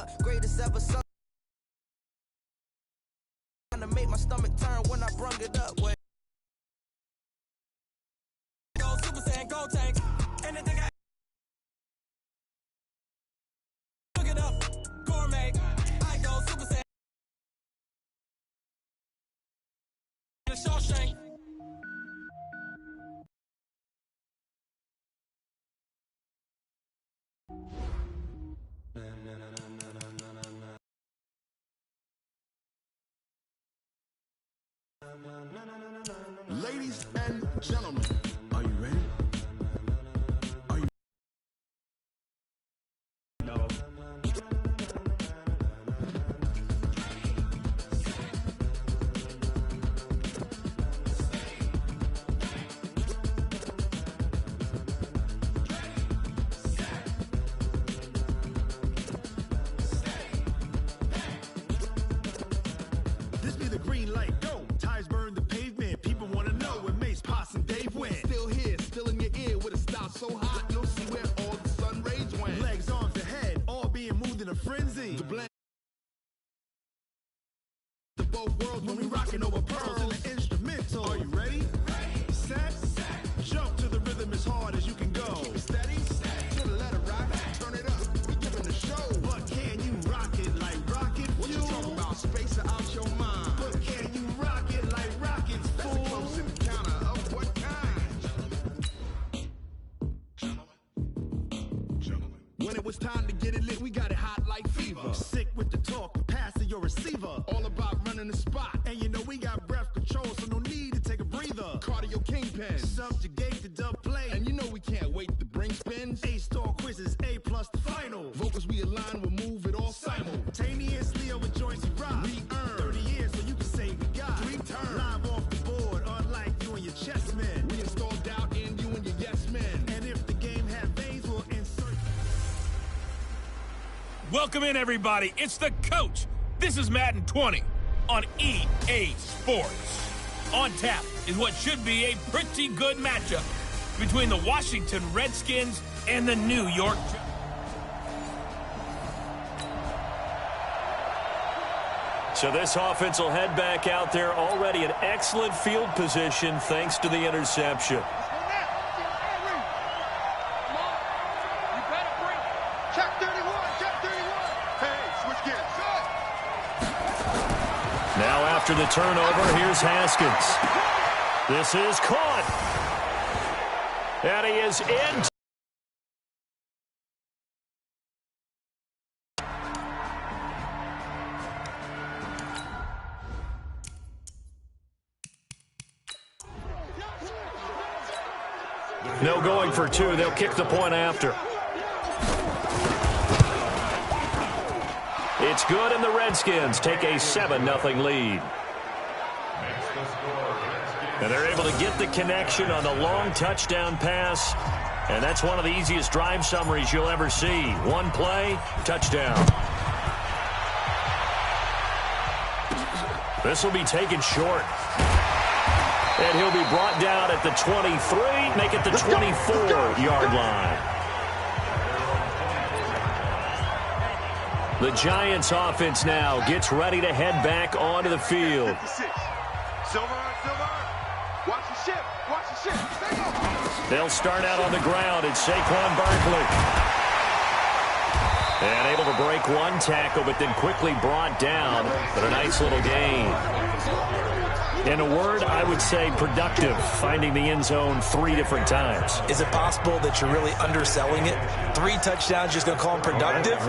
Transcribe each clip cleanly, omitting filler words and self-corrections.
up. Greatest ever son. To make my stomach turn when I brung it up. Wait. Go Super Saiyan, go tank. Anything I look it up. Gourmet. I go Super Saiyan. The Shawshank. Ladies and gentlemen, are you ready? Are you? No. This be the green light. Go. Tires burn the pavement. People want to know where Mace, Poss, and Dave went. Still here, still in your ear with a style so hot, you'll see where all the sun rays went. Legs, arms, and head, all being moved in a frenzy. The blend the both worlds when we rocking over pearls in the instrumental. Are you ready? Set, jump to the rhythm as hard as you can go. Keep it steady, to the letter rock, turn it up, we giving the show. But can you rock it like rocket fuel? What you talking about? Space it out your mind. But can you rock it like rockets, fool? That's a close encounter of what kind? Gentlemen. When it was time to get it lit, we got it hot like fever. Sick with the talk, passing your receiver. All about running the spot. And you know we got breath control, so no need to take a breather. Cardio kingpin, subjugate the dub play. And you know we can't wait to bring spins. A-star quizzes, A+ the final. Vocals we align, we'll move it all simultaneously over joints we rock. We earn 30 years, so you can say we got 3 turns. Live off the board, unlike you and your chess men. We install doubt in you and your yes men. And if the game had veins, we'll insert. Welcome in, everybody. It's the coach. This is Madden 20 on EA Sports. On tap is what should be a pretty good matchup between the Washington Redskins and the New York Giants. So this offense will head back out there, already in excellent field position thanks to the interception. Now after the turnover, here's Haskins. This is caught. And he is in. No going for 2. They'll kick the point after. It's good, and the Redskins take a 7-0 lead. And they're able to get the connection on the long touchdown pass. And that's one of the easiest drive summaries you'll ever see. One play, touchdown. This will be taken short. And he'll be brought down at the 23, make it the 24-yard line. The Giants offense now gets ready to head back onto the field. They'll start out on the ground. It's Saquon Barkley. And able to break one tackle, but then quickly brought down. But a nice little gain. In a word, I would say productive, finding the end zone 3 different times. Is it possible that you're really underselling it? 3 touchdowns, just going to call him productive?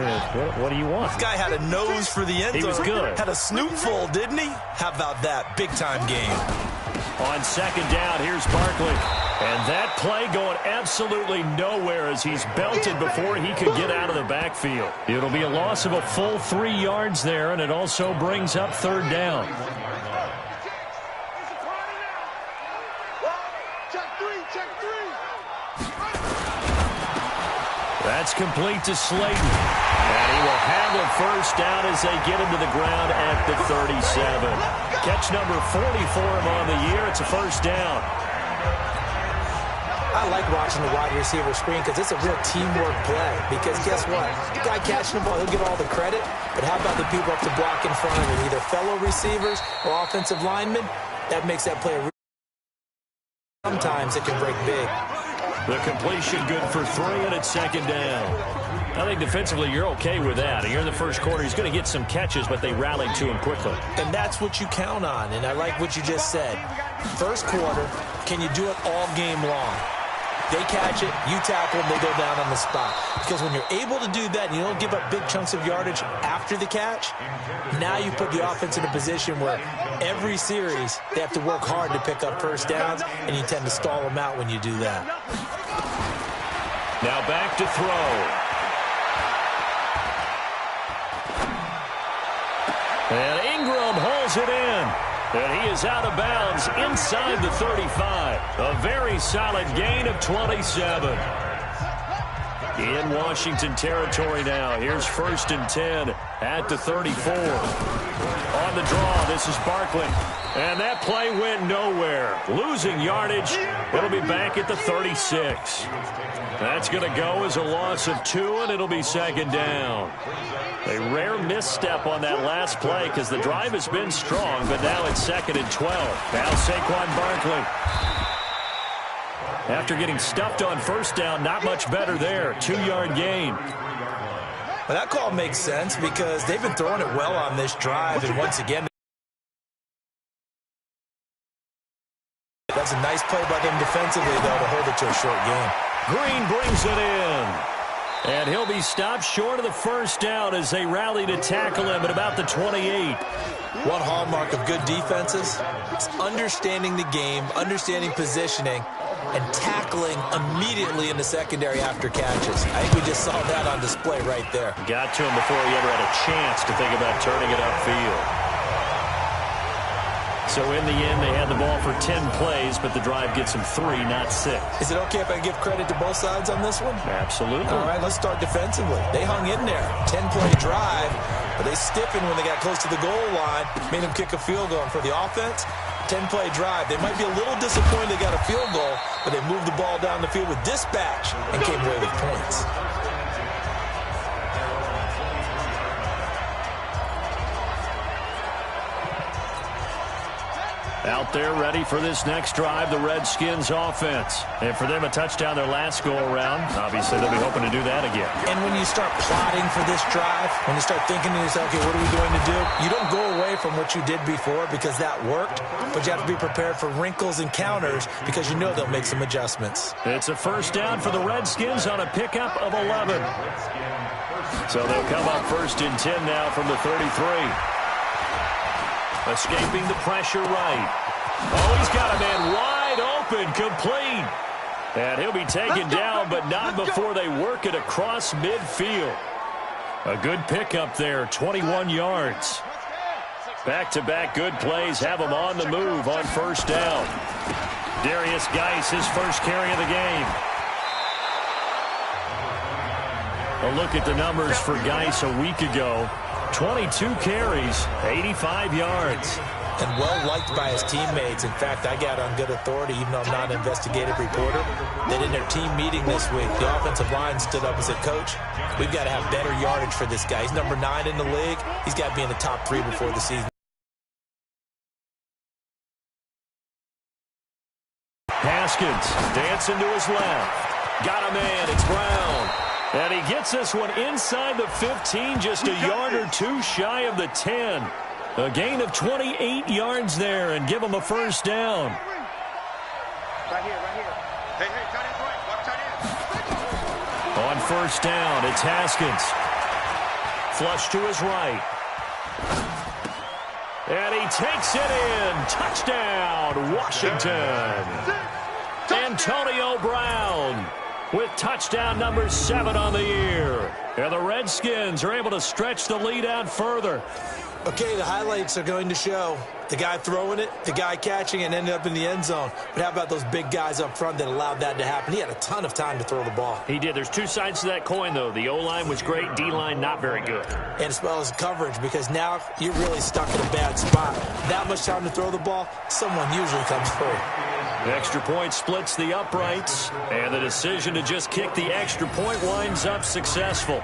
What do you want? This guy had a nose for the end zone. He was good. Had a snoot full, didn't he? How about that? Big-time game. On second down, here's Barkley. And that play going absolutely nowhere as he's belted before he could get out of the backfield. It'll be a loss of a full 3 yards there, and it also brings up third down. That's complete to Slayton. And he will have a first down as they get him to the ground at the 37. Catch number 40 for him on the year. It's a first down. I like watching the wide receiver screen because it's a real teamwork play. Because guess what? The guy catching the ball, he'll get all the credit. But how about the people up to block in front of him, either fellow receivers or offensive linemen? That makes that play. Sometimes it can break big. The completion good for 3, and it's second down. I think defensively you're okay with that. Here in the first quarter, he's going to get some catches, but they rallied to him quickly. And that's what you count on, and I like what you just said. First quarter, can you do it all game long? They catch it, you tackle them, they go down on the spot. Because when you're able to do that and you don't give up big chunks of yardage after the catch, now you put the offense in a position where every series they have to work hard to pick up first downs, and you tend to stall them out when you do that. Now back to throw. And Ingram hauls it in. And he is out of bounds inside the 35. A very solid gain of 27. In Washington territory now. Here's 1st and 10 at the 34. On the draw, this is Barkley. And that play went nowhere. Losing yardage. It'll be back at the 36. That's going to go as a loss of 2, and it'll be second down. A rare misstep on that last play because the drive has been strong, but now it's 2nd and 12. Now Saquon Barkley. After getting stuffed on first down, not much better there. 2-yard gain. Well, that call makes sense because they've been throwing it well on this drive, and once again, that's a nice play by them defensively, though, to hold it to a short game. Green brings it in. And he'll be stopped short of the first down as they rally to tackle him at about the 28. One hallmark of good defenses is understanding the game, understanding positioning, and tackling immediately in the secondary after catches. I think we just saw that on display right there. Got to him before he ever had a chance to think about turning it upfield. So in the end, they had the ball for 10 plays, but the drive gets them 3, not 6. Is it okay if I give credit to both sides on this one? Absolutely. All right, let's start defensively. They hung in there. 10-play drive, but they stiffened when they got close to the goal line, made them kick a field goal. And for the offense, 10-play drive. They might be a little disappointed they got a field goal, but they moved the ball down the field with dispatch and came away with points. Out there ready for this next drive, the Redskins offense. And for them, a touchdown their last go-around. Obviously, they'll be hoping to do that again. And when you start plotting for this drive, when you start thinking to yourself, okay, what are we going to do? You don't go away from what you did before because that worked, but you have to be prepared for wrinkles and counters because you know they'll make some adjustments. It's a first down for the Redskins on a pickup of 11. So they'll come up 1st and 10 now from the 33. Escaping the pressure right. Oh, he's got a man wide open, complete. And he'll be taken down, but not before they work it across midfield. A good pickup there, 21 yards. Back-to-back good plays have him on the move on first down. Darius Geis, his first carry of the game. A look at the numbers for Geis a week ago. 22 carries, 85 yards. And well-liked by his teammates. In fact, I got on good authority, even though I'm not an investigative reporter, that in their team meeting this week, the offensive line stood up and said, Coach, we've got to have better yardage for this guy. He's number 9 in the league. He's got to be in the top 3 before the season. Haskins dancing to his left. Got a man, it's Brown. And he gets this one inside the 15, just a yard or 2 shy of the 10. A gain of 28 yards there and give him a first down. Right here. Hey, tight end's right. Watch tight end. On first down, it's Haskins. Flush to his right. And he takes it in. Touchdown, Washington. Antonio Brown with touchdown number 7 on the year. And the Redskins are able to stretch the lead out further. Okay, the highlights are going to show the guy throwing it, the guy catching it, and ended up in the end zone. But how about those big guys up front that allowed that to happen? He had a ton of time to throw the ball. He did. There's 2 sides to that coin, though. The O-line was great. D-line not very good. And as well as coverage, because now you're really stuck in a bad spot. That much time to throw the ball, someone usually comes through. Extra point splits the uprights, and the decision to just kick the extra point winds up successful.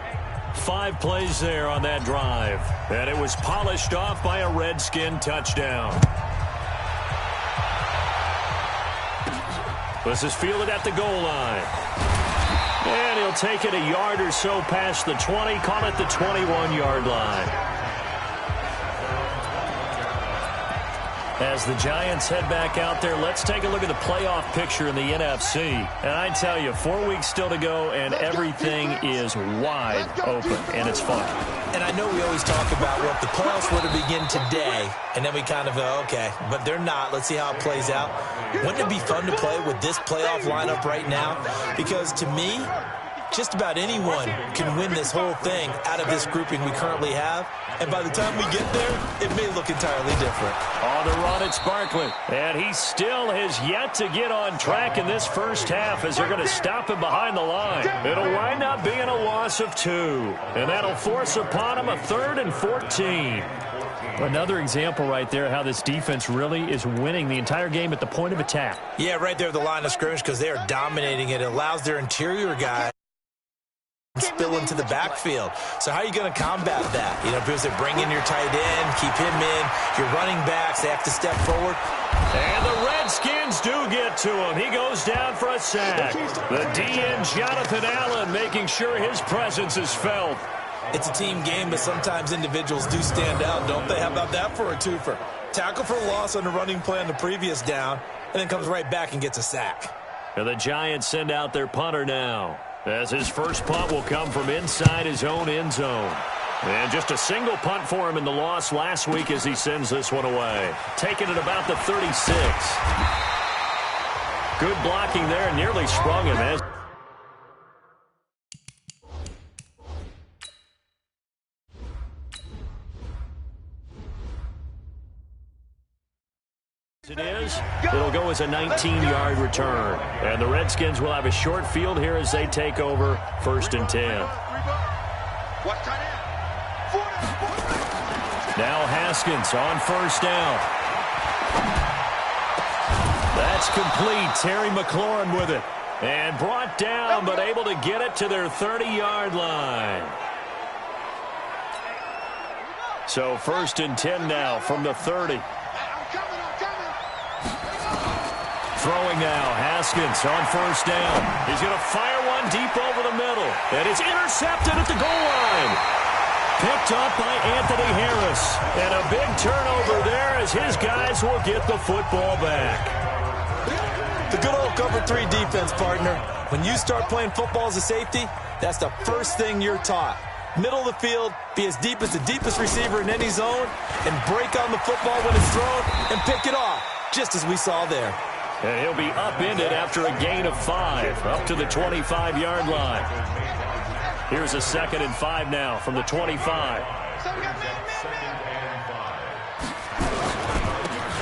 5 plays there on that drive, and it was polished off by a Redskin touchdown. This is fielded at the goal line. And he'll take it a yard or so past the 20, call it the 21-yard line. As the Giants head back out there, let's take a look at the playoff picture in the NFC. And I tell you, 4 weeks still to go, and everything is wide open, and it's fun. And I know we always talk about, well, if the playoffs were to begin today, and then we kind of go, okay, but they're not. Let's see how it plays out. Wouldn't it be fun to play with this playoff lineup right now? Because to me, just about anyone can win this whole thing out of this grouping we currently have. And by the time we get there, it may look entirely different. On the run, it's Barkley. And he still has yet to get on track in this first half as they're going to stop him behind the line. It'll wind up being a loss of 2. And that'll force upon him a 3rd and 14. Another example right there how this defense really is winning the entire game at the point of attack. Yeah, right there at the line of scrimmage because they are dominating it. It allows their interior guys spill into the backfield. So how are you going to combat that? You know, because they bring in your tight end, keep him in, your running backs, they have to step forward. And the Redskins do get to him. He goes down for a sack. The DN, Jonathan Allen, making sure his presence is felt. It's a team game, but sometimes individuals do stand out, don't they? How about that for a twofer? Tackle for loss on the running play on the previous down, and then comes right back and gets a sack. And the Giants send out their punter now, as his first punt will come from inside his own end zone. And just a single punt for him in the loss last week as he sends this one away. Taking it about the 36. Good blocking there, nearly sprung him as it is. It'll go as a 19-yard return. And the Redskins will have a short field here as they take over 1st and 10. Now Haskins on 1st down. That's complete. Terry McLaurin with it. And brought down, but able to get it to their 30-yard line. So 1st and 10 now from the 30. Throwing now, Haskins on 1st down. He's going to fire one deep over the middle. And it's intercepted at the goal line. Picked up by Anthony Harris. And a big turnover there as his guys will get the football back. The good old cover 3 defense, partner. When you start playing football as a safety, that's the first thing you're taught. Middle of the field, be as deep as the deepest receiver in any zone, and break on the football when it's thrown and pick it off, just as we saw there. And he'll be upended after a gain of 5, up to the 25-yard line. Here's a 2nd and 5 now from the 25.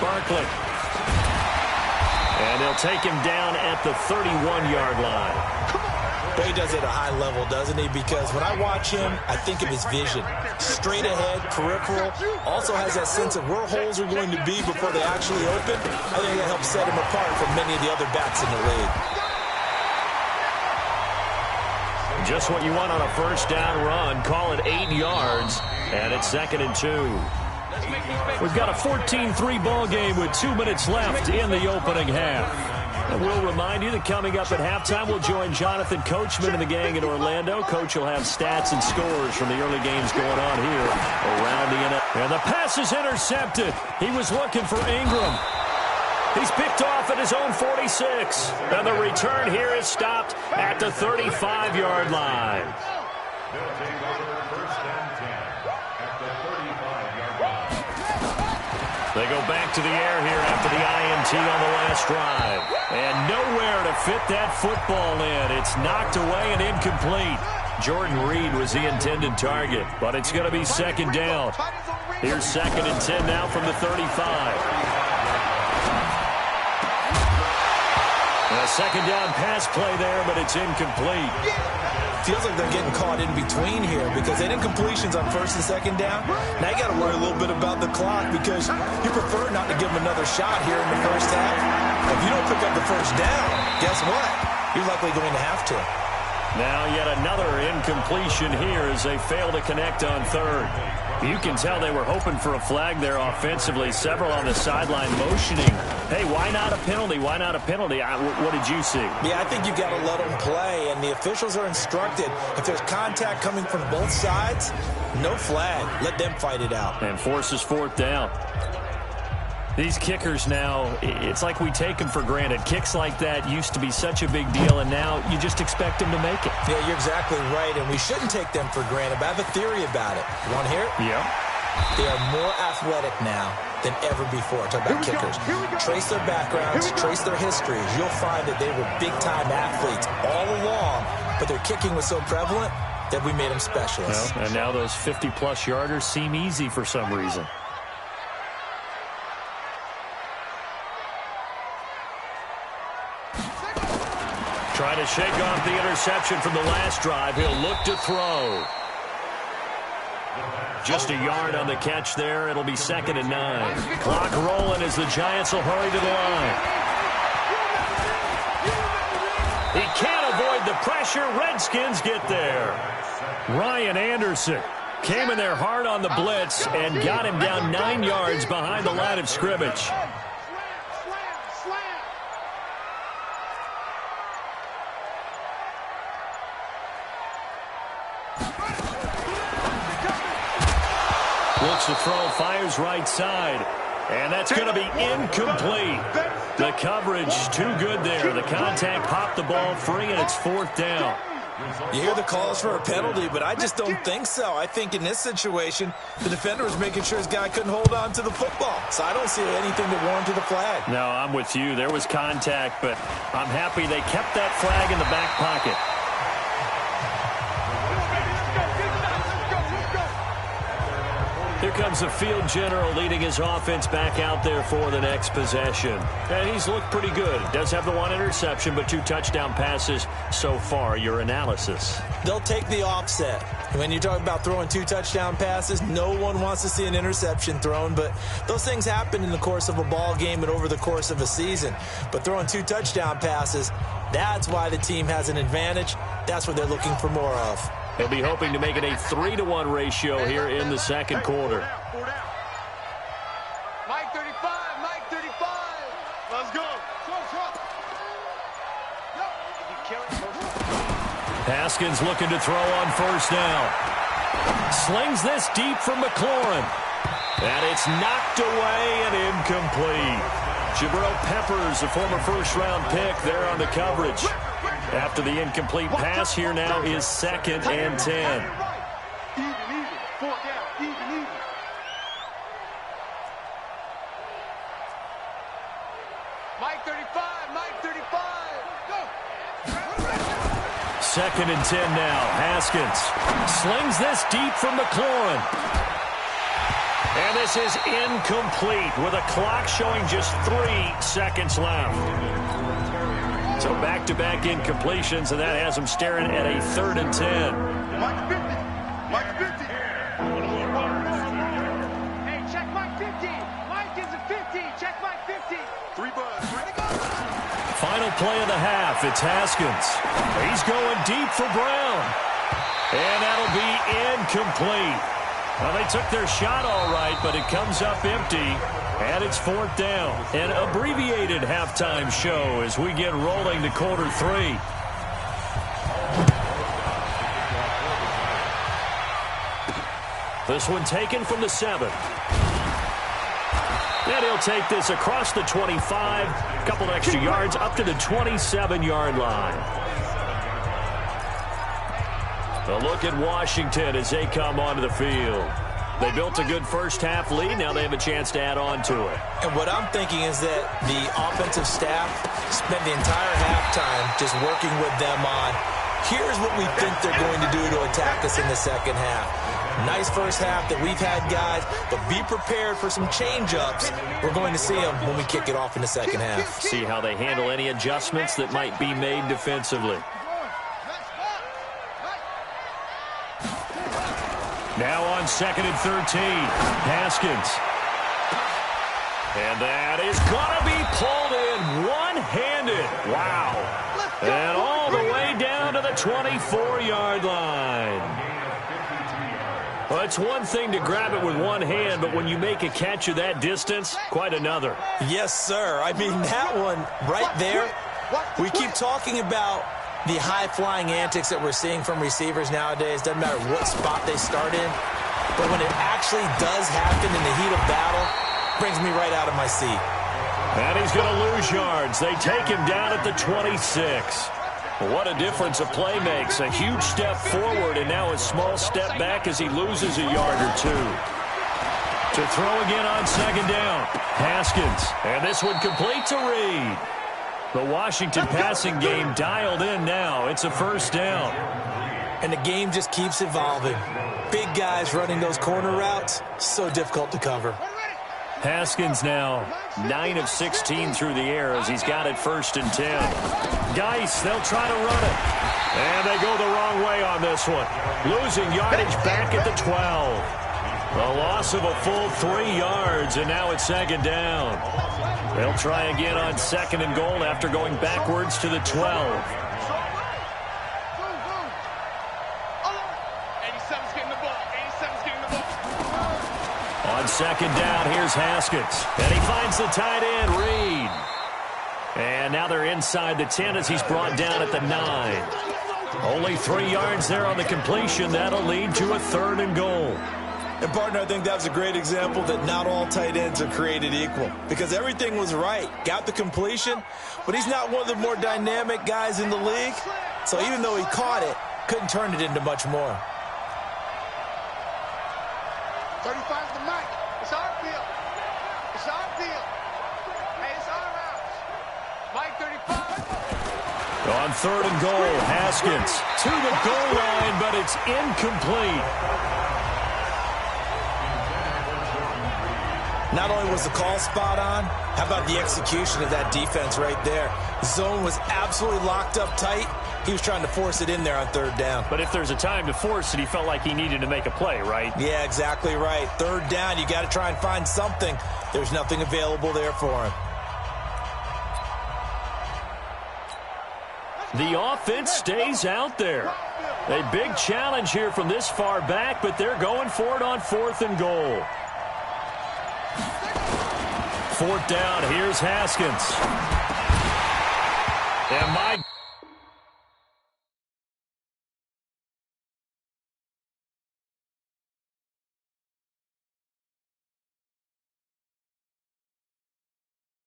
Barkley. And they'll take him down at the 31-yard line. He does it at a high level, doesn't he? Because when I watch him, I think of his vision. Straight ahead, peripheral. Also has that sense of where holes are going to be before they actually open. I think that helps set him apart from many of the other backs in the league. Just what you want on a 1st down run. Call it 8 yards. And it's 2nd and 2. We've got a 14-3 ball game with 2 minutes left in the opening half. And we'll remind you that coming up at halftime, we'll join Jonathan Coachman and the gang in Orlando. Coach will have stats and scores from the early games going on here around the NFL. And the pass is intercepted. He was looking for Ingram. He's picked off at his own 46. And the return here is stopped at the 35-yard line. They go back to the air here after the INT on the last drive. And nowhere to fit that football in. It's knocked away and incomplete. Jordan Reed was the intended target, but it's going to be 2nd down. Here's 2nd and 10 now from the 35. A 2nd down pass play there, but it's incomplete. feels like they're getting caught in between here because they didn't completions on first and second down. Now you got to worry a little bit about the clock because you prefer not to give them another shot here in the first half. If you don't pick up the first down, guess what? You're likely going to have to. Now yet another incompletion here as they fail to connect on third. You can tell they were hoping for a flag there offensively. Several on the sideline motioning. Hey, why not a penalty? Why not a penalty? What did you see? Yeah, I think you've got to let them play, and the officials are instructed. If there's contact coming from both sides, no flag. Let them fight it out. And forces fourth down. These kickers now, it's like we take them for granted. Kicks like that used to be such a big deal, and now you just expect them to make it. Yeah, you're exactly right, and we shouldn't take them for granted, but I have a theory about it. You want to hear it? Yeah. They are more athletic now than ever before. Talk about kickers. Trace their backgrounds, trace their histories. You'll find that they were big-time athletes all along, but their kicking was so prevalent that we made them specialists. Well, and now those 50-plus yarders seem easy for some reason. Trying to shake off the interception from the last drive. He'll look to throw. Just a yard on the catch there. It'll be 2nd and 9. Clock rolling as the Giants will hurry to the line. He can't avoid the pressure. Redskins get there. Ryan Anderson came in there hard on the blitz and got him down 9 yards behind the line of scrimmage. Looks to throw, fires right side. And that's going to be incomplete. The coverage too good there. The contact popped the ball free, and it's 4th down. You hear the calls for a penalty, but I just don't think so. I think in this situation, the defender was making sure his guy couldn't hold on to the football. So I don't see anything that warranted a flag. No, I'm with you. There was contact, but I'm happy they kept that flag in the back pocket. Here comes the field general leading his offense back out there for the next possession. And he's looked pretty good. Does have the 1 interception, but 2 touchdown passes so far. Your analysis? They'll take the offset. When you talk about throwing 2 touchdown passes, no one wants to see an interception thrown, but those things happen in the course of a ball game and over the course of a season. But throwing 2 touchdown passes, that's why the team has an advantage. That's what they're looking for more of. He'll be hoping to make it a 3-to-1 ratio here in the second quarter. Mike 35, Mike 35. Let's go. Haskins looking to throw on first down. Slings this deep from McLaurin. And it's knocked away and incomplete. Jabril Peppers, a former first-round pick, there on the coverage. After the incomplete pass, here now is 2nd and 10. Even. 4th down. Even. Mike 35, Mike 35. Go. 2nd and 10 now. Haskins slings this deep from McLaurin. And this is incomplete with a clock showing just 3 seconds left. So back-to-back incompletions, and that has them staring at a 3rd and 10. Mike 50. Mike 50. Hey, check Mike 50. Mike is a 50. Check Mike 50. 3 bucks. Final play of the half. It's Haskins. He's going deep for Brown. And that'll be incomplete. Well, they took their shot all right, but it comes up empty. And it's 4th down. An abbreviated halftime show as we get rolling to quarter 3. This one taken from the 7. And he'll take this across the 25. A couple extra yards up to the 27-yard line. A look at Washington as they come onto the field. They built a good first-half lead. Now they have a chance to add on to it. And what I'm thinking is that the offensive staff spent the entire halftime just working with them on, here's what we think they're going to do to attack us in the second half. Nice first half that we've had, guys, but be prepared for some change-ups. We're going to see them when we kick it off in the second half. See how they handle any adjustments that might be made defensively. Now on 2nd and 13, Haskins. And that is going to be pulled in one-handed. Wow. And all the way down to the 24-yard line. Well, it's one thing to grab it with one hand, but when you make a catch of that distance, quite another. Yes, sir. I mean, that one right there, we keep talking about the high-flying antics that we're seeing from receivers nowadays. Doesn't matter what spot they start in. But when it actually does happen in the heat of battle, it brings me right out of my seat. And he's going to lose yards. They take him down at the 26. What a difference a play makes. A huge step forward and now a small step back as he loses a yard or two. To throw again on 2nd down. Haskins. And this one complete to Reed. The Washington passing game dialed in now. It's a 1st down. And the game just keeps evolving. Big guys running those corner routes, so difficult to cover. Haskins now 9 of 16 through the air as he's got it 1st and 10. Geis, they'll try to run it. And they go the wrong way on this one. Losing yardage back at the 12. A loss of a full 3 yards, and now it's 2nd down. They'll try again on 2nd and goal after going backwards to the 12. On 2nd down, here's Haskins. And he finds the tight end, Reed. And now they're inside the 10 as he's brought down at the 9. Only 3 yards there on the completion. That'll lead to a 3rd and goal. And, partner, I think that's a great example that not all tight ends are created equal. Because everything was right. Got the completion, but he's not one of the more dynamic guys in the league. So even though he caught it, couldn't turn it into much more. 35's the mic. It's our field. It's our field. Hey, it's our house. Mike 35. On 3rd and goal, Haskins to the goal line, but it's incomplete. Not only was the call spot on, how about the execution of that defense right there? The zone was absolutely locked up tight. He was trying to force it in there on 3rd down. But if there's a time to force it, he felt like he needed to make a play, right? Yeah, exactly right. 3rd down, you got to try and find something. There's nothing available there for him. The offense stays out there. A big challenge here from this far back, but they're going for it on 4th and goal. 4th down, here's Haskins. And my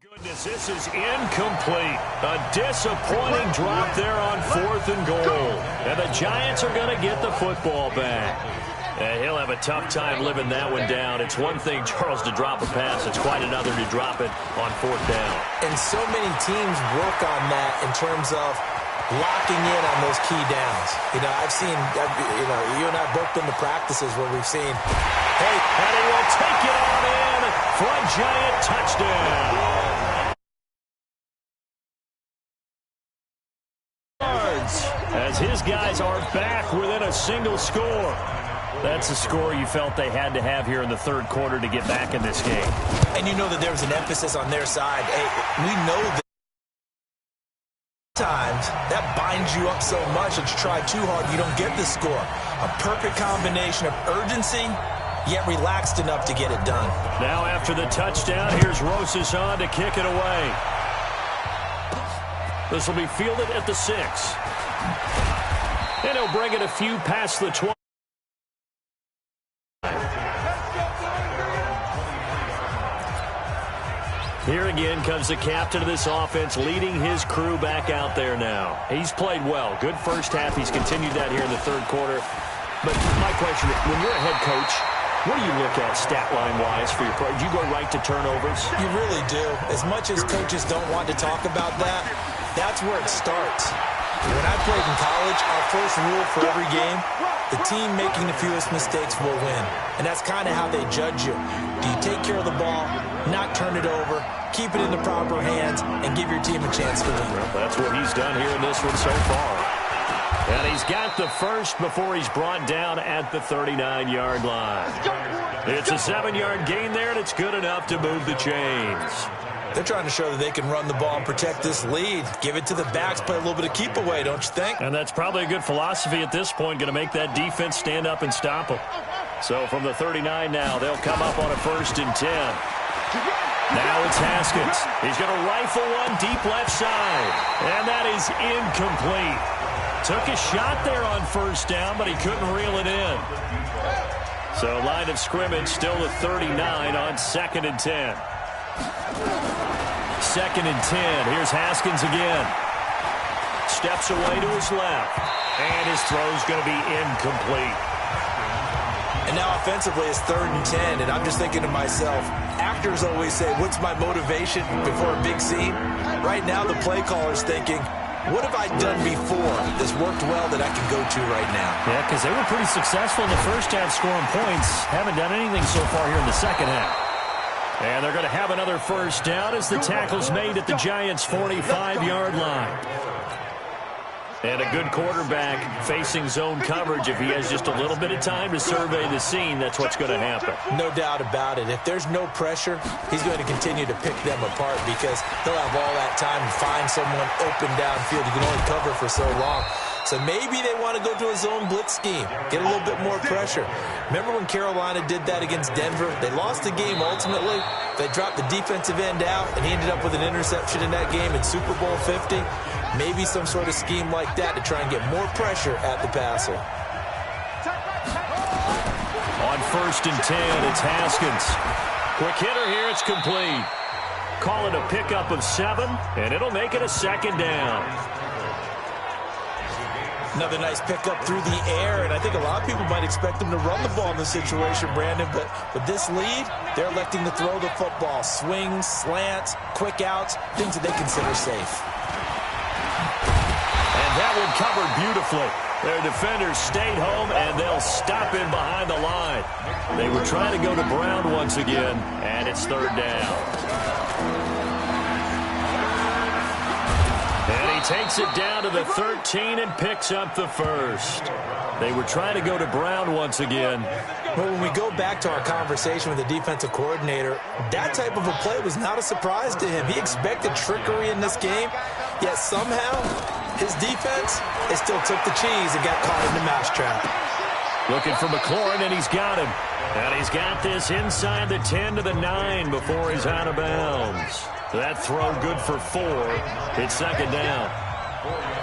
goodness, this is incomplete. A disappointing drop there on 4th and goal. And the Giants are going to get the football back. And he'll have a tough time living that one down. It's one thing, Charles, to drop a pass. It's quite another to drop it on 4th down. And so many teams work on that in terms of locking in on those key downs. You know, I've seen, you and I have both been to practices where we've seen, hey, and he will take it on in for a Giant touchdown. As his guys are back within a single score. That's a score you felt they had to have here in the 3rd quarter to get back in this game. And you know that there was an emphasis on their side. Hey, we know that times that binds you up so much that you try too hard, you don't get the score. A perfect combination of urgency, yet relaxed enough to get it done. Now after the touchdown, here's Rosas on to kick it away. This will be fielded at the 6. And he'll bring it a few past the 20. Here again comes the captain of this offense, leading his crew back out there now. He's played well. Good first half. He's continued that here in the 3rd quarter. But my question, when you're a head coach, what do you look at stat line-wise for your pro? Do you go right to turnovers? You really do. As much as coaches don't want to talk about that, that's where it starts. When I played in college, our first rule for every game, the team making the fewest mistakes will win. And that's kind of how they judge you. Do you take care of the ball, not turn it over, keep it in the proper hands, and give your team a chance to win? Well, that's what he's done here in this one so far. And he's got the first before he's brought down at the 39-yard line. It's a 7-yard gain there, and it's good enough to move the chains. They're trying to show that they can run the ball and protect this lead. Give it to the backs, play a little bit of keep away, don't you think? And that's probably a good philosophy at this point, going to make that defense stand up and stop them. So from the 39 now, they'll come up on a 1st and 10. Now it's Haskins. He's going to rifle one deep left side. And that is incomplete. Took a shot there on 1st down, but he couldn't reel it in. So line of scrimmage still at 39 on 2nd and 10. 2nd and 10. Here's Haskins again. Steps away to his left. And his throw's going to be incomplete. And now offensively it's 3rd and 10. And I'm just thinking to myself, actors always say, what's my motivation before a big scene? Right now the play caller's thinking, what have I done before that's worked well that I can go to right now? Yeah, because they were pretty successful in the first half scoring points. Haven't done anything so far here in the second half. And they're going to have another 1st down as the tackle's made at the Giants' 45-yard line. And a good quarterback facing zone coverage. If he has just a little bit of time to survey the scene, that's what's going to happen. No doubt about it. If there's no pressure, he's going to continue to pick them apart because he'll have all that time to find someone open downfield. You can only cover for so long. So maybe they want to go to a zone blitz scheme, get a little bit more pressure. Remember when Carolina did that against Denver? They lost the game ultimately. They dropped the defensive end out, and he ended up with an interception in that game in Super Bowl 50. Maybe some sort of scheme like that to try and get more pressure at the passer. On 1st and 10, it's Haskins. Quick hitter here, it's complete. Call it a pickup of 7, and it'll make it a 2nd down. Another nice pickup through the air, and I think a lot of people might expect them to run the ball in this situation, Brandon, but with this lead, they're electing to throw the football. Swings, slants, quick outs, things that they consider safe. And that one covered beautifully. Their defenders stayed home, and they'll stop in behind the line. They were trying to go to Brown once again, and it's 3rd down. And he takes it down to the 13 and picks up the 1st. They were trying to go to Brown once again. Well, when we go back to our conversation with the defensive coordinator, that type of a play was not a surprise to him. He expected trickery in this game, yet somehow his defense, it still took the cheese and got caught in the mousetrap. Looking for McLaurin, and he's got him. And he's got this inside the 10 to the 9 before he's out of bounds. That throw good for 4. It's 2nd down.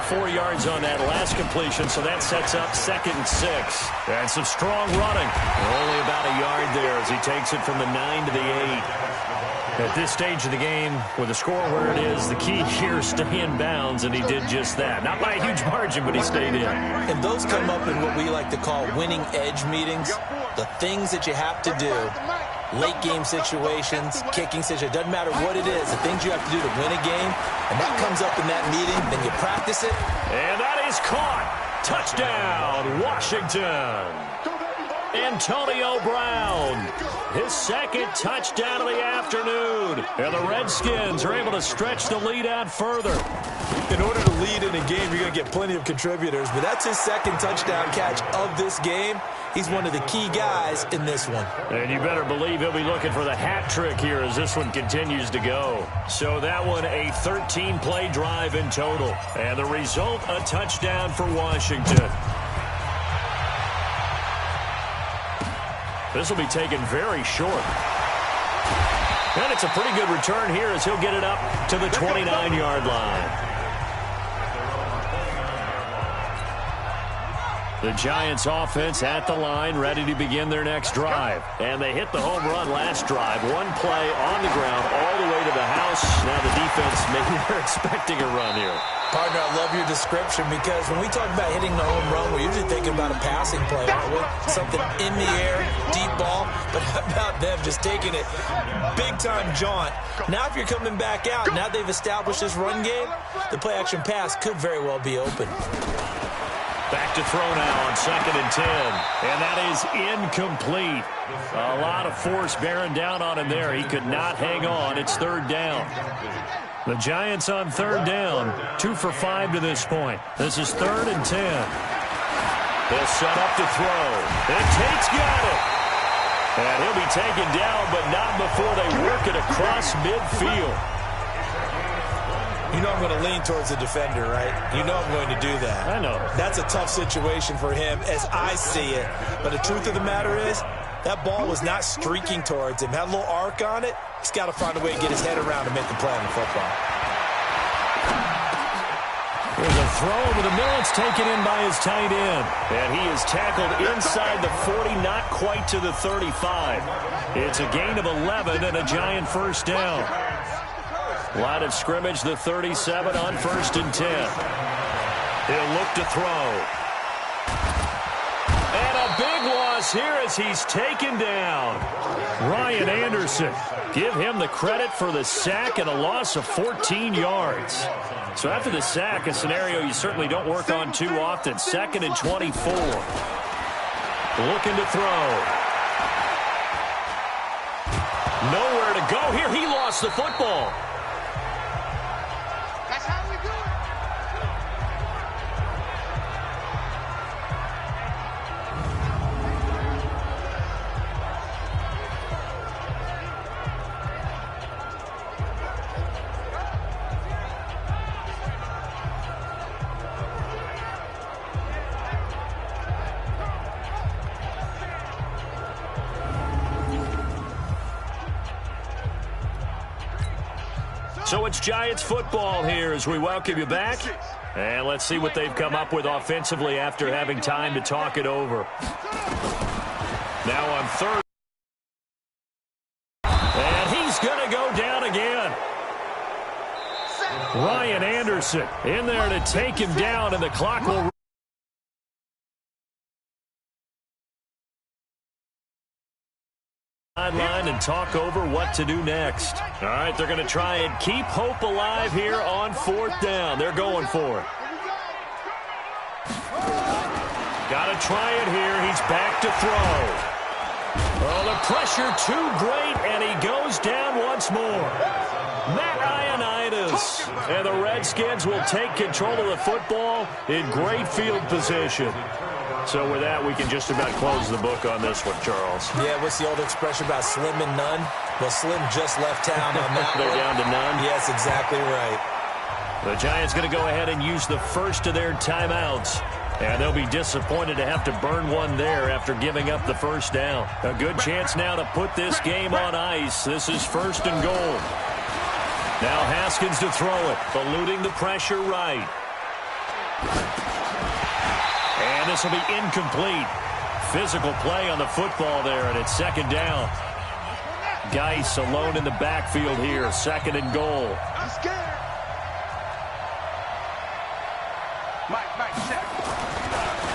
4 yards on that last completion, so that sets up 2nd and 6. And some strong running. Only about a yard there as he takes it from the 9 to the 8. At this stage of the game, with the score where it is, the key here is stay in bounds, and he did just that. Not by a huge margin, but he stayed in. And those come up in what we like to call winning edge meetings. The things that you have to do, late game situations, kicking situations, doesn't matter what it is, the things you have to do to win a game, and that comes up in that meeting, then you practice it. And that is caught. Touchdown, Washington. Antonio Brown, his 2nd touchdown of the afternoon. And the Redskins are able to stretch the lead out further. In order to lead in a game, you're going to get plenty of contributors, but that's his 2nd touchdown catch of this game. He's one of the key guys in this one. And you better believe he'll be looking for the hat trick here as this one continues to go. So that one, a 13-play drive in total. And the result, a touchdown for Washington. This will be taken very short. And it's a pretty good return here as he'll get it up to the 29-yard line. The Giants offense at the line, ready to begin their next drive. And they hit the home run last drive. One play on the ground all the way to the house. Now the defense, maybe they're expecting a run here. Partner, I love your description because when we talk about hitting the home run, we're usually thinking about a passing play, aren't we? Something in the air, deep ball. But how about them just taking it big-time jaunt? Now if you're coming back out, now they've established this run game, the play-action pass could very well be open. Back to throw now on 2nd and 10. And that is incomplete. A lot of force bearing down on him there. He could not hang on. It's 3rd down. The Giants on third down, 2 for 5 to this point. This is 3rd and 10. They'll set up to throw. And Tate's got it. And he'll be taken down, but not before they work it across midfield. You know I'm going to lean towards the defender, right? You know I'm going to do that. I know. That's a tough situation for him as I see it. But the truth of the matter is, that ball was not streaking towards him. Had a little arc on it. He's got to find a way to get his head around and make a play on the football. There's a throw over the middle. It's taken in by his tight end. And he is tackled inside the 40, not quite to the 35. It's a gain of 11 and a Giant first down. Line of scrimmage, the 37 on 1st and 10. He'll look to throw. And a big loss here as he's taken down. Ryan Anderson. Give him the credit for the sack and a loss of 14 yards. So after the sack, a scenario you certainly don't work on too often. 2nd and 24. Looking to throw. Nowhere to go here. He lost the football. So it's Giants football here as we welcome you back. And let's see what they've come up with offensively after having time to talk it over. Now on 3rd. And he's going to go down again. Ryan Anderson in there to take him down, and the clock will sideline and talk over what to do next. All right, they're going to try and keep hope alive here on 4th down. They're going for it. Got to try it here. He's back to throw. Oh, the pressure too great, and he goes down once more. Matt Ioannidis. And the Redskins will take control of the football in great field position. So with that, we can just about close the book on this one, Charles. Yeah, what's the old expression about slim and none? Well, Slim just left town on that. They're down to none? Yes, exactly right. The Giants going to go ahead and use the first of their timeouts. And they'll be disappointed to have to burn one there after giving up the first down. A good chance now to put this game on ice. This is 1st and goal. Now Haskins to throw it, eluding the pressure right. And this will be incomplete. Physical play on the football there, and it's 2nd down. Geis alone in the backfield here, 2nd and goal.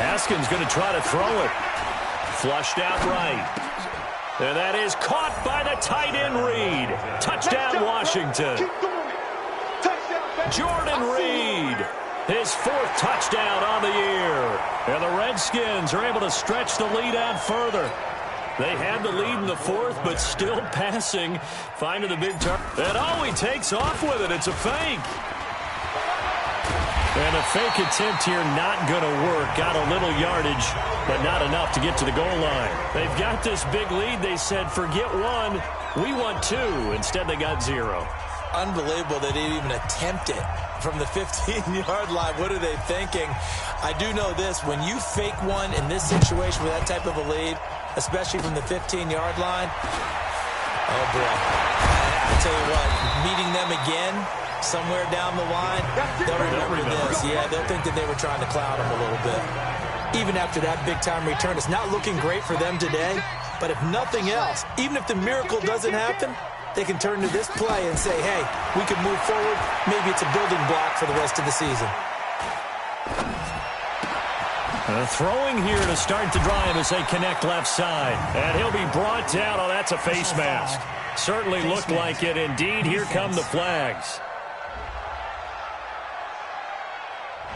Haskins going to try to throw it. Flushed out right. And that is caught by the tight end Reed. Touchdown Washington. Jordan Reed. His 4th touchdown on the year. And the Redskins are able to stretch the lead out further. They had the lead in the 4th, but still passing. Finding the big turn. And oh, he takes off with it. It's a fake. And a fake attempt here not going to work. Got a little yardage, but not enough to get to the goal line. They've got this big lead. They said, forget 1. We want 2. Instead, they got 0. Unbelievable they didn't even attempt it from the 15-yard line. What are they thinking? I do know this. When you fake one in this situation with that type of a lead, especially from the 15-yard line, oh, boy. I tell you what, meeting them again somewhere down the line, they'll remember this. Yeah, they'll think that they were trying to cloud them a little bit. Even after that big-time return, it's not looking great for them today. But if nothing else, even if the miracle doesn't happen, they can turn to this play and say, hey, we can move forward. Maybe it's a building block for the rest of the season. Throwing here to start the drive as they connect left side. And he'll be brought down. Oh, that's a face mask. Certainly looked like it. Indeed, here come the flags.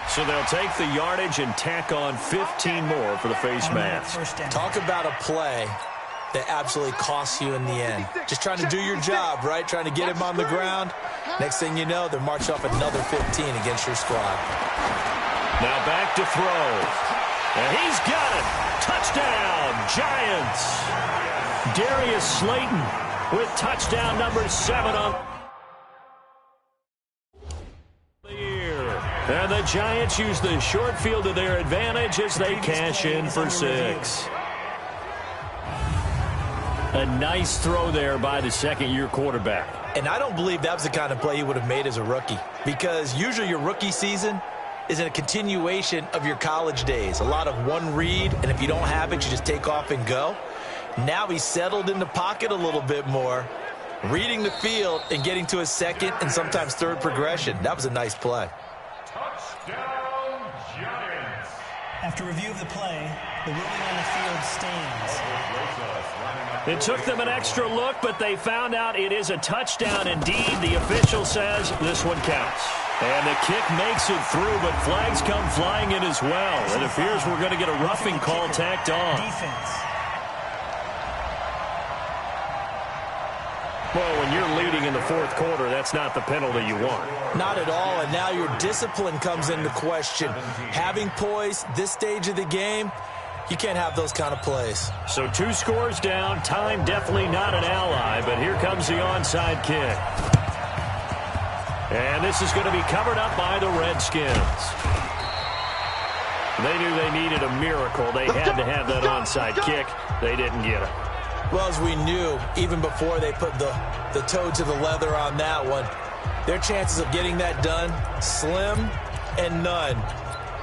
So they'll take the yardage and tack on 15 more for the face mask. Talk about a play that absolutely costs you in the end. Just trying to do your job, right? Trying to get him on the ground. Next thing you know, they're marching off another 15 against your squad. Now back to throw. And he's got it. Touchdown, Giants. Darius Slayton with touchdown number 7 on the year. And the Giants use the short field to their advantage as they cash in for 6. A nice throw there by the second-year quarterback. And I don't believe that was the kind of play he would have made as a rookie, because usually your rookie season is in a continuation of your college days. A lot of one read, and if you don't have it, you just take off and go. Now he's settled in the pocket a little bit more, reading the field and getting to his second and sometimes third progression. That was a nice play. Touchdown, Giants. After review of the play, the ruling on the field stands. It took them an extra look, but they found out it is a touchdown indeed. The official says this one counts. And the kick makes it through, but flags come flying in as well. It appears we're going to get a roughing call tacked on. Well, when you're leading in the fourth quarter, that's not the penalty you want. Not at all, and now your discipline comes into question. Having poise this stage of the game, you can't have those kind of plays. So 2 scores down, time definitely not an ally, but here comes the onside kick. And this is going to be covered up by the Redskins. They knew they needed a miracle. They had to have that onside kick. They didn't get it. Well, as we knew, even before they put the toe to the leather on that one, their chances of getting that done, slim and none.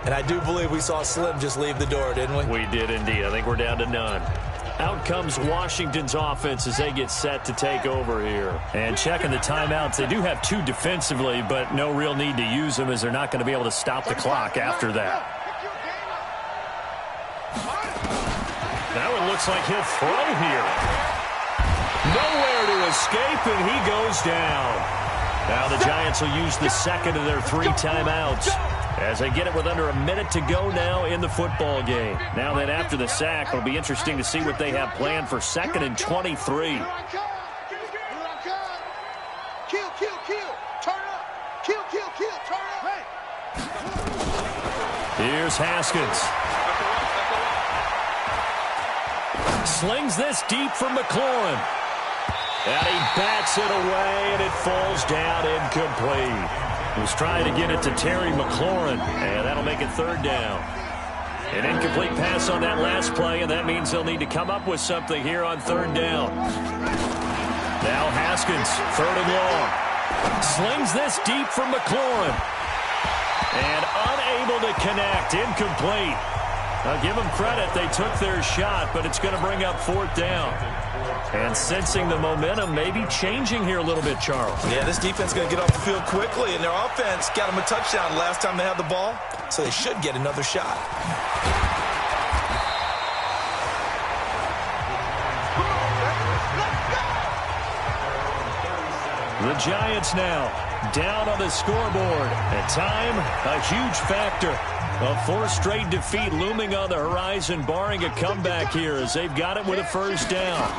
And I do believe we saw Slim just leave the door, didn't we? We did indeed. I think we're down to none. Out comes Washington's offense as they get set to take over here. And checking the timeouts, they do have 2 defensively, but no real need to use them as they're not going to be able to stop the clock after that. Now it looks like he'll throw here. Nowhere to escape, and he goes down. Now the Giants will use the second of their 3 timeouts as they get it with under a minute to go now in the football game. Now that after the sack, it'll be interesting to see what they have planned for 2nd and 23. Here's Haskins. Slings this deep for McLaurin. And he bats it away, and it falls down incomplete. He was trying to get it to Terry McLaurin, and that'll make it 3rd down. An incomplete pass on that last play, and that means they'll need to come up with something here on 3rd down. Now Haskins, 3rd and long. Slings this deep for McLaurin. And unable to connect, incomplete. I'll give them credit. They took their shot, but it's going to bring up 4th down. And sensing the momentum maybe changing here a little bit, Charles. Yeah, this defense is going to get off the field quickly, and their offense got them a touchdown last time they had the ball, so they should get another shot. The Giants now down on the scoreboard. At time, a huge factor. A 4th straight defeat looming on the horizon, barring a comeback here as they've got it with a 1st down.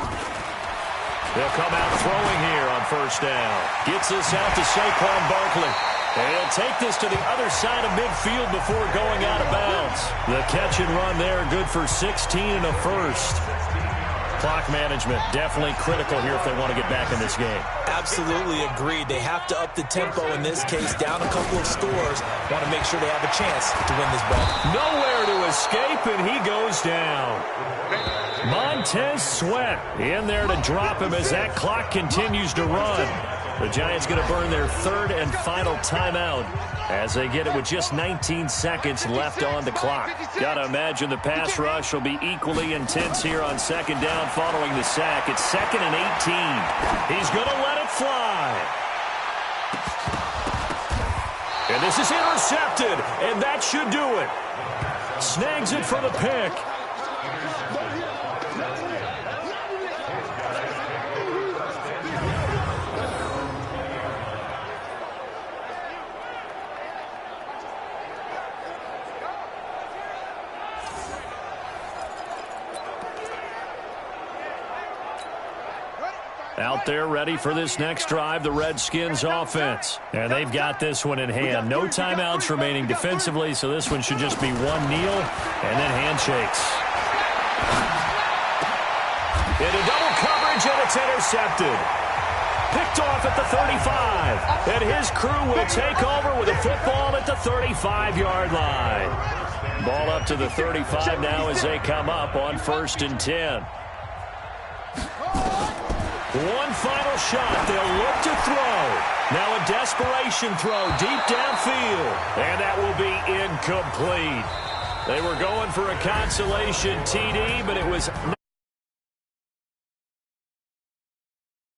They'll come out throwing here on 1st down. Gets this out to Saquon Barkley. And he'll take this to the other side of midfield before going out of bounds. The catch and run there, good for 16 and a 1st. Clock management definitely critical here if they want to get back in this game. Absolutely agreed. They have to up the tempo in this case, down a couple of scores. Want to make sure they have a chance to win this ball. Nowhere to escape, and he goes down. Montez Sweat in there to drop him as that clock continues to run. The Giants going to burn their 3rd and final timeout as they get it with just 19 seconds left on the clock. Got to imagine the pass rush will be equally intense here on 2nd down following the sack. It's 2nd and 18. He's going to let it fly. And this is intercepted, and that should do it. Snags it for the pick. Out there ready for this next drive, the Redskins offense. And they've got this one in hand. No timeouts remaining defensively, so this one should just be one kneel and then handshakes. Into double coverage, and it's intercepted. Picked off at the 35. And his crew will take over with a football at the 35-yard line. Ball up to the 35 now as they come up on 1st and 10. One final shot. They'll look to throw. Now a desperation throw deep downfield. And that will be incomplete. They were going for a consolation TD, but it was